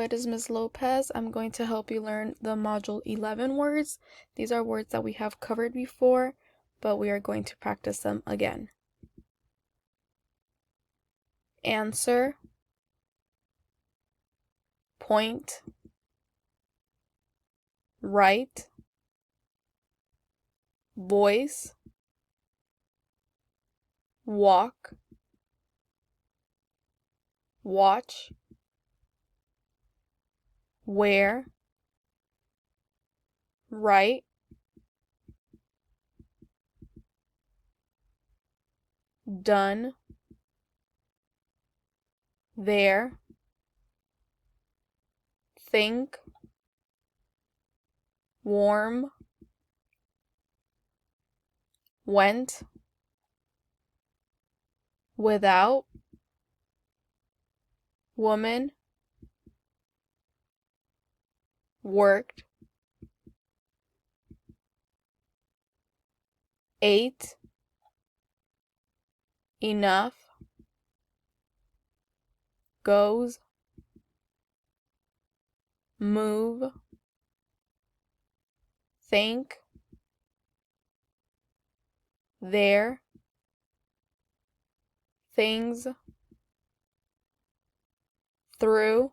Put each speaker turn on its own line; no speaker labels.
it is Ms. Lopez. I'm going to help you learn the Module 11 words. These are words that we have covered before, but we are going to practice them again. Answer, point, right, voice, walk, watch, where, right, done, there, think, warm, went, without, woman, worked, ate, enough, goes, move, think, there, things, through,